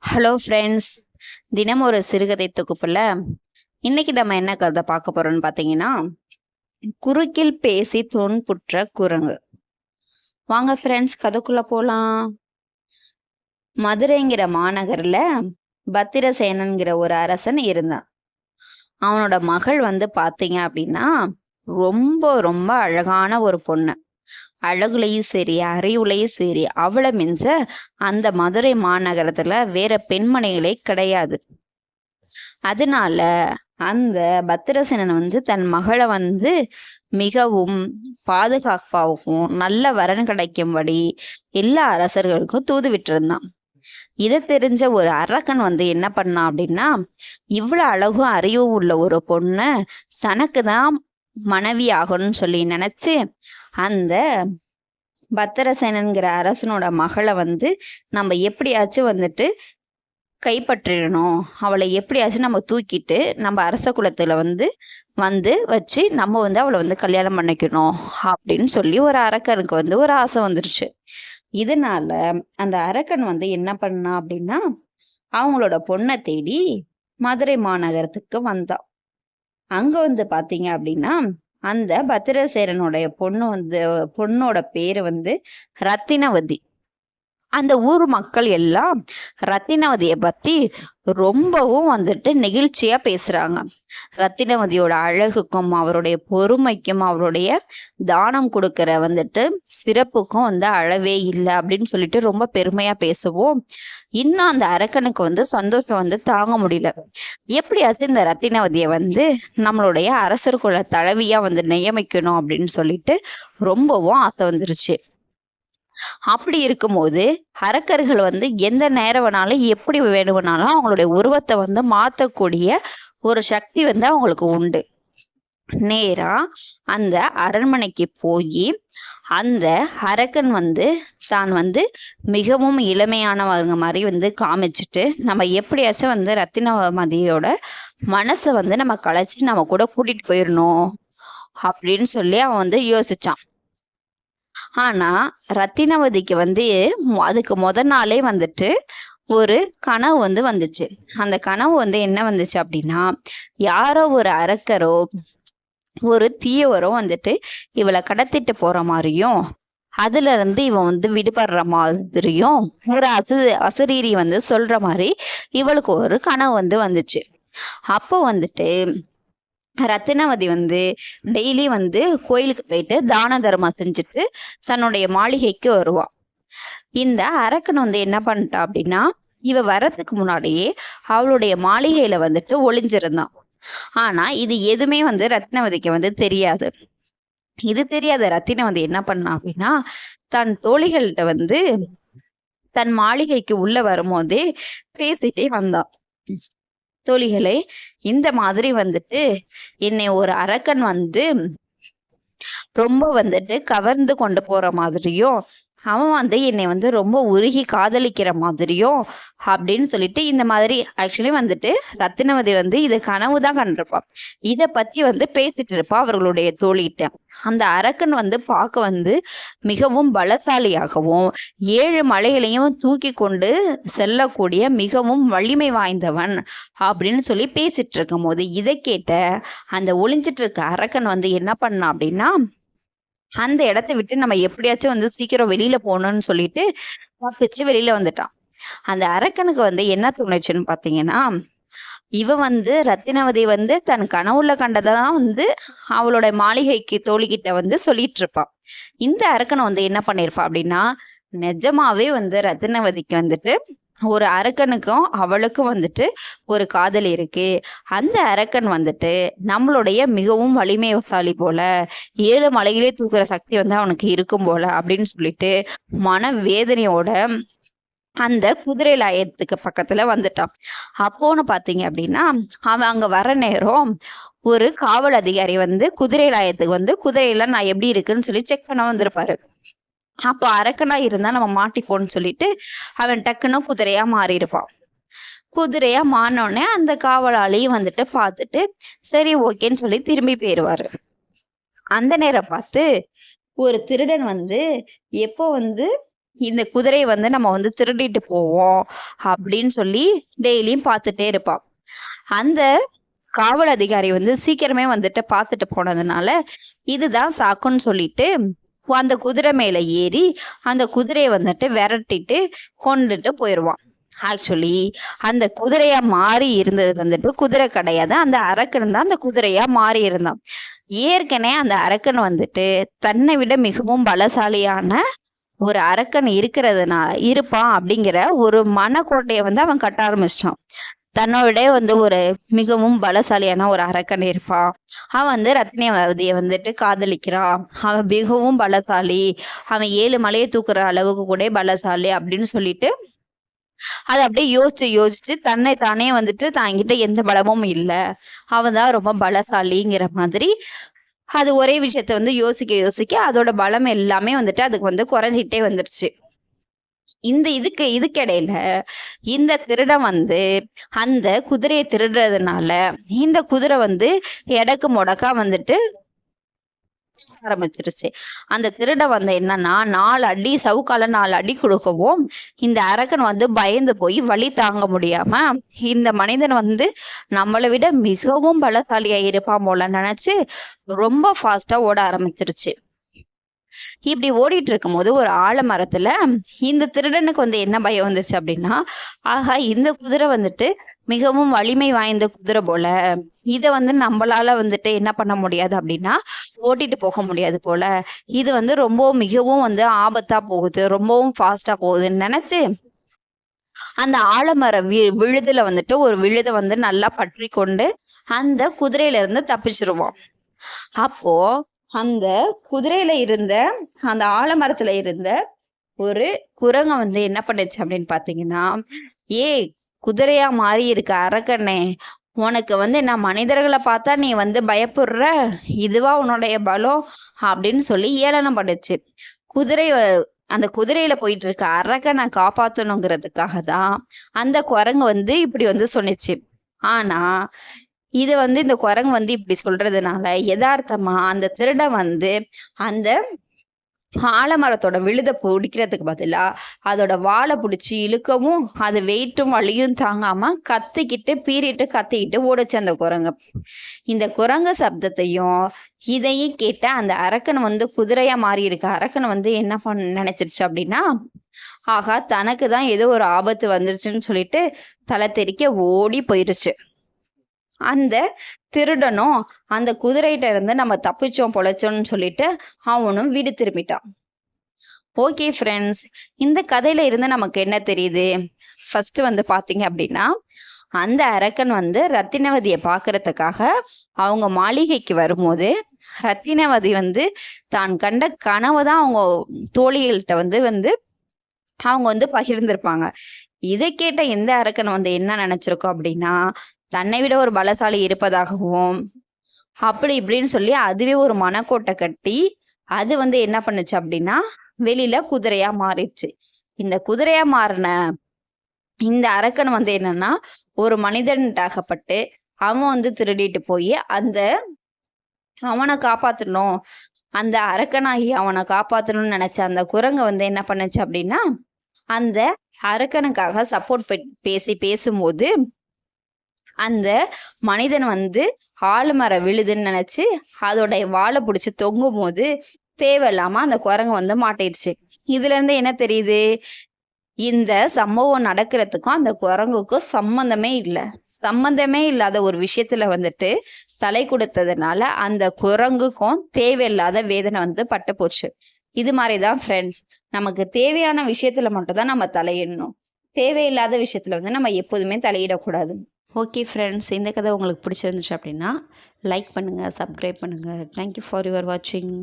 Hello friends, தினம் ஒரு சிறுகதை தொகுப்புல இன்னைக்கு நம்ம என்ன கதை பார்க்க போறோம்னு பார்த்தீங்கன்னா, குறுக்கில் பேசி துன்புற்ற குரங்கு. வாங்க ஃப்ரெண்ட்ஸ், கதைக்குள்ள போலாம். மதுரைங்கிற மாநகர்ல பத்திரசேனன்கிற ஒரு அரசன் இருந்தான். அவனோட மகள் பார்த்தீங்க அப்படின்னா ரொம்ப ரொம்ப அழகான ஒரு பொண்ணு. அழகுலையும் சரி, அறிவுலையும் சரி, அவளை மிஞ்ச அந்த மதுரை மாநகரத்துல வேற பெண்மணிகளே கிடையாது. அதனால அந்த பத்திரசேனன் தன் மகளை மிகவும் பாதுகாப்பாகவும் நல்ல வரன் கிடைக்கும்படி எல்லா அரசர்களுக்கும் தூது விட்டிருந்தான். இதை தெரிஞ்ச ஒரு அரக்கன் என்ன பண்ணான் அப்படின்னா, இவ்வளவு அழகும் அறிவும் உள்ள ஒரு பொண்ணு தனக்கு தான் மனைவி ஆகணும்னு சொல்லி நினைச்சு அந்த பத்திரசேனன்கிற அரசனோட மகளை நம்ம எப்படியாச்சும் கைப்பற்றிடணும், அவளை எப்படியாச்சும் நம்ம தூக்கிட்டு நம்ம அரச குலத்துல வச்சு நம்ம அவளை கல்யாணம் பண்ணிக்கணும் அப்படின்னு சொல்லி ஒரு அரக்கனுக்கு ஒரு ஆசை வந்துருச்சு. இதனால அந்த அரக்கன் என்ன பண்ணா அப்படின்னா, அவங்களோட பொண்ணை தேடி மதுரை மாநகரத்துக்கு வந்தான். அங்க பாத்தீங்க அப்படின்னா, அந்த பத்திரசேனனுடைய பொண்ணோட பேரு ரத்தினவதி. அந்த ஊர் மக்கள் எல்லாம் ரத்தினவதியை பத்தி ரொம்பவும் நெகிழ்ச்சியா பேசுறாங்க. ரத்தினவதியோட அழகுக்கும் அவருடைய பொறுமைக்கும் அவருடைய தானம் கொடுக்கிற சிறப்புக்கும் அளவே இல்லை அப்படின்னு சொல்லிட்டு ரொம்ப பெருமையா பேசுவோம். இன்னும் அந்த அரக்கனுக்கு சந்தோஷம் தாங்க முடியல. எப்படியாச்சும் இந்த ரத்தினவதியை நம்மளுடைய அரசர் குல தலைவியா நியமிக்கணும் அப்படின்னு சொல்லிட்டு ரொம்பவும் ஆசை வந்துருச்சு. அப்படி இருக்கும்போது அரக்கர்கள் எந்த நேரம் வேணாலும் எப்படி வேணும்னாலும் அவங்களுடைய உருவத்தை மாற்றக்கூடிய ஒரு சக்தி அவங்களுக்கு உண்டு. நேரா அந்த அரண்மனைக்கு போய் அந்த அரக்கன் தான் மிகவும் இளமையானவங்க மாதிரி காமிச்சிட்டு, நம்ம எப்படியாச்சும் ரத்தினவதியோட மனசை நம்ம கலைச்சி நம்ம கூட கூட்டிட்டு போயிடணும் அப்படின்னு சொல்லி அவன் யோசிச்சான். ஆனா ரத்தினவதிக்கு அதுக்கு நாளே ஒரு கனவு வந்துச்சு. அந்த கனவு என்ன வந்துச்சு அப்படின்னா, யாரோ ஒரு அரக்கரோ ஒரு தீயவரோ இவளை கடத்திட்டு போற மாதிரியும், அதுல இருந்து இவன் விடுபடுற மாதிரியும் ஒரு அசரீரி சொல்ற மாதிரி இவளுக்கு ஒரு கனவு வந்துச்சு. அப்போ ரத்தினவதி டெய்லி கோயிலுக்கு போயிட்டு தான தர்மம் செஞ்சுட்டு தன்னுடைய மாளிகைக்கு வருவா. இந்த அரக்கன் என்ன பண்ணிட்டா அப்படின்னா, இவ வர்றதுக்கு முன்னாடியே அவளுடைய மாளிகையில ஒளிஞ்சிருந்தான். ஆனா இது எதுவுமே ரத்தினவதிக்கு தெரியாது. இது தெரியாத ரத்தினவதி என்ன பண்ணா அப்படின்னா, தன் தோழிகள்கிட்ட தன் மாளிகைக்கு உள்ள வரும்போதே பேசிட்டே வந்தான். தோழிகளே, இந்த மாதிரி என்னை ஒரு அரக்கன் ரொம்ப கவர்ந்து கொண்டு போற மாதிரியும், அவன் என்னை ரொம்ப உருகி காதலிக்கிற மாதிரியும் அப்படின்னு சொல்லிட்டு இந்த மாதிரி ஆக்சுவலி ரத்தினவதி இது கனவுதான் கண்டிருப்பான். இத பத்தி பேசிட்டு இருப்பா அவர்களுடைய தோழிகிட்ட. அந்த அரக்கன் பார்க்க மிகவும் பலசாலியாகவும் 7 மலைகளையும் தூக்கி கொண்டு செல்லக்கூடிய மிகவும் வலிமை வாய்ந்தவன் அப்படின்னு சொல்லி பேசிட்டு இருக்கும் போது இதை கேட்ட அந்த ஒளிஞ்சிட்டு இருக்க அரக்கன் என்ன பண்ணா அப்படின்னா, அந்த இடத்தை விட்டு நம்ம எப்படியாச்சும் சீக்கிரம் வெளியில போகணும்னு சொல்லிட்டு தப்பிச்சு வெளியில வந்துட்டான். அந்த அரக்கனுக்கு என்ன தோணுச்சுன்னு பாத்தீங்கன்னா, இவ ரத்தினவதி தன் கனவுல கண்டதான் அவளோட மாளிகைக்கு தோழிகிட்ட சொல்லிட்டு இருப்பான். இந்த அரக்கன் என்ன பண்ணிருப்பா அப்படின்னா, நிஜமாவே ரத்தினவதிக்கு ஒரு அரக்கனுக்கும் அவளுக்கும் ஒரு காதல் இருக்கு. அந்த அரக்கன் நம்மளுடைய மிகவும் வலிமைசாலி போல, 7 மலைகளே தூக்குற சக்தி அவனுக்கு இருக்கும் போல அப்படின்னு சொல்லிட்டு மன வேதனையோட அந்த குதிரை லாயத்துக்கு பக்கத்துல வந்துட்டான். அப்போன்னு பாத்தீங்க அப்படின்னா, அவன் அங்க வர நேரம் ஒரு காவல் அதிகாரி குதிரை லாயத்துக்கு குதிரையெல்லாம் நான் எப்படி இருக்குன்னு சொல்லி செக் பண்ண வந்திருப்பாரு. அப்போ அரக்கனா இருந்தா நம்ம மாட்டிப்போன்னு சொல்லிட்டு அவன் டக்குன்னு குதிரையா மாறி இருப்பான். குதிரையா மாறினோடனே அந்த காவலாளியும் பார்த்துட்டு சரி ஓகேன்னு சொல்லி திரும்பி போயிடுவாரு. அந்த நேரம் பார்த்து ஒரு திருடன் எப்போ இந்த குதிரையை வந்து நம்ம வந்து திருடிட்டு போவோம் அப்படின்னு சொல்லி டெய்லியும் பார்த்துட்டே இருப்பான். அந்த காவல் அதிகாரி வந்து சீக்கிரமே வந்துட்டு பார்த்துட்டு போனதுனால இதுதான் சாக்குன்னு சொல்லிட்டு அந்த குதிரை மேல ஏறி அந்த குதிரையை வந்துட்டு விரட்டிட்டு கொண்டுட்டு போயிடுவான். ஆக்சுவலி அந்த குதிரையா மாறி இருந்தது வந்துட்டு குதிரை கிடையாது, அந்த அரக்கன் தான் அந்த குதிரையா மாறி இருந்தான். ஏற்கனவே அந்த அரக்கன் வந்துட்டு தன்னை விட மிகவும் பலசாலியான ஒரு அரக்கன் இருப்பான் அப்படிங்கிற ஒரு மனக்கோட்டையை வந்து அவன் கட்ட ஆரம்பிச்சிட்டான். தன்னோட வந்து ஒரு மிகவும் பலசாலியான ஒரு அரக்கன் இருப்பான். அவன் வந்து ரத்னவதியை வந்துட்டு காதலிக்கிறான். அவன் மிகவும் பலசாலி, அவன் 7 மலையை தூக்குற அளவுக்கு கூட பலசாலி அப்படின்னு சொல்லிட்டு அதை அப்படியே யோசிச்சு தன்னை தானே வந்துட்டு தாங்கிட்ட எந்த பலமும் இல்ல, அவன் தான் ரொம்ப பலசாலிங்கிற மாதிரி அது ஒரே விஷயத்த வந்து யோசிக்க அதோட பலம் எல்லாமே வந்துட்டு அதுக்கு வந்து குறைஞ்சிட்டே வந்துருச்சு. இதுக்கிடையில இந்த திருடன் வந்து அந்த குதிரையை திருடுறதுனால இந்த குதிரை வந்து எடக்கு முடக்கா வந்துட்டு ஆரம்பிச்சிருச்சு. அந்த திருடன் வந்து என்னன்னா 4 அடி சவுக்கால 4 அடி கொடுக்கவும் இந்த அரக்கன் வந்து பயந்து போய் வலி தாங்க முடியாம இந்த மனிதன் வந்து நம்மளை விட மிகவும் பலசாலியா இருப்பான் போல நினைச்சு ரொம்ப ஃபாஸ்டா ஓட ஆரம்பிச்சிருச்சு. இப்படி ஓடிட்டு இருக்கும்போது ஒரு ஆலமரத்துல இந்த திருடனுக்கு வந்து என்ன பயம் வந்துச்சு அப்படின்னா, ஆகா இந்த குதிரை வந்துட்டு மிகவும் வலிமை வாய்ந்த குதிரை போல, இத வந்து நம்மளால வந்துட்டு என்ன பண்ண முடியாது அப்படின்னா ஓட்டிட்டு போக முடியாது போல, இது வந்து மிகவும் வந்து ஆபத்தா போகுது, ரொம்பவும் ஃபாஸ்டா போகுதுன்னு நினைச்சு அந்த ஆலமர விழுதுல வந்துட்டு ஒரு விழுத வந்து நல்லா பற்றி கொண்டு அந்த குதிரையில இருந்து தப்பிச்சிருவான். அப்போ அந்த குதிரையில இருந்த அந்த ஆலமரத்துல இருந்த ஒரு குரங்க வந்து என்ன பண்ணுச்சு அப்படின்னு பாத்தீங்கன்னா, ஏ குதிரையா மாறி இருக்க அரக்கனே, உனக்கு வந்து நான் மனிதர்களை பார்த்தா நீ வந்து பயப்படுற, இதுவா உன்னுடைய பலம் அப்படின்னு சொல்லி ஏளனம் பண்ணுச்சு. அந்த குதிரையில போயிட்டு இருக்க அரக்கனை காப்பாத்தணுங்கிறதுக்காக தான் அந்த குரங்கு வந்து இப்படி வந்து சொன்னிச்சு. ஆனா இது வந்து இந்த குரங்கு வந்து இப்படி சொல்றதுனால யதார்த்தமா அந்த திருடன் வந்து அந்த ஆலமரத்தோட விழுத பிடிக்கிறதுக்கு பதிலா அதோட வாழை பிடிச்சி இழுக்கவும் அது வெயிட்டும் வலியும் தாங்காம கத்திக்கிட்டு ஓடுச்சு அந்த குரங்கு. இந்த குரங்கு சப்தத்தையும் இதையும் கேட்ட அந்த அரக்கன் வந்து குதிரையா மாறி இருக்க அரக்கன் வந்து என்ன நினைச்சிருச்சு அப்படின்னா, ஆகா தனக்கு தான் ஏதோ ஒரு ஆபத்து வந்துருச்சுன்னு சொல்லிட்டு தலை தெறிக்க ஓடி போயிருச்சு. அந்த திருடனும் அந்த குதிரைகிட்ட இருந்து நம்ம தப்பிச்சோம் பொழைச்சோம்னு சொல்லிட்டு அவனும் வீடு திரும்பிட்டான். ஓகே ஃப்ரெண்ட்ஸ், இந்த கதையில இருந்து நமக்கு என்ன தெரியுது? ஃபர்ஸ்ட் வந்து பாத்தீங்க அப்படின்னா, அந்த அரக்கன் வந்து ரத்தினவதியை பாக்குறதுக்காக அவங்க மாளிகைக்கு வரும்போது ரத்தினவதி வந்து தான் கண்ட கனவை தான் அவங்க தோழிகள்கிட்ட வந்து அவங்க வந்து பகிர்ந்திருப்பாங்க. இதை கேட்ட எந்த அரக்கன் வந்து என்ன நினைச்சிருக்கோம் அப்படின்னா, தன்னை விட ஒரு பலசாலி இருப்பதாகவும் அப்படி இப்படின்னு சொல்லி அதுவே ஒரு மனக்கோட்டை கட்டி அது வந்து என்ன பண்ணுச்சு அப்படின்னா வெளியில குதிரையா மாறிடுச்சு. இந்த குதிரையா மாறின இந்த அரக்கன் வந்து என்னன்னா ஒரு மனிதன்ட்டாகப்பட்டு அவன் வந்து திருடிட்டு போய் அவனை காப்பாத்தணும், அந்த அரக்கனாகி அவனை காப்பாத்தணும்னு நினைச்ச அந்த குரங்க வந்து என்ன பண்ணுச்சு அப்படின்னா அந்த அரக்கனுக்காக சப்போர்ட் பேசும்போது அந்த மனிதன் வந்து ஆலமர விழுதுன்னு நினைச்சு அதோட வாழை பிடிச்சி தொங்கும் போது தேவையில்லாம அந்த குரங்கு வந்து மாட்டிடுச்சு. இதுல இருந்து என்ன தெரியுது? இந்த சம்பவம் நடக்கிறதுக்கும் அந்த குரங்குக்கும் சம்பந்தமே இல்லாத ஒரு விஷயத்துல வந்துட்டு தலை கொடுத்ததுனால அந்த குரங்குக்கும் தேவையில்லாத வேதனை வந்து பட்டு போச்சு. இது மாதிரிதான் ஃப்ரெண்ட்ஸ், நமக்கு தேவையான விஷயத்துல மட்டும்தான் நம்ம தலையிடணும், தேவையில்லாத விஷயத்துல வந்து நம்ம எப்போதுமே தலையிடக்கூடாது. ஓகே ஃப்ரெண்ட்ஸ், இந்த கதை உங்களுக்கு பிடிச்சிருந்துச்சு அப்படின்னா லைக் பண்ணுங்கள், சப்ஸ்கிரைப் பண்ணுங்கள். தேங்க்யூ ஃபார் யுவர் வாட்சிங்.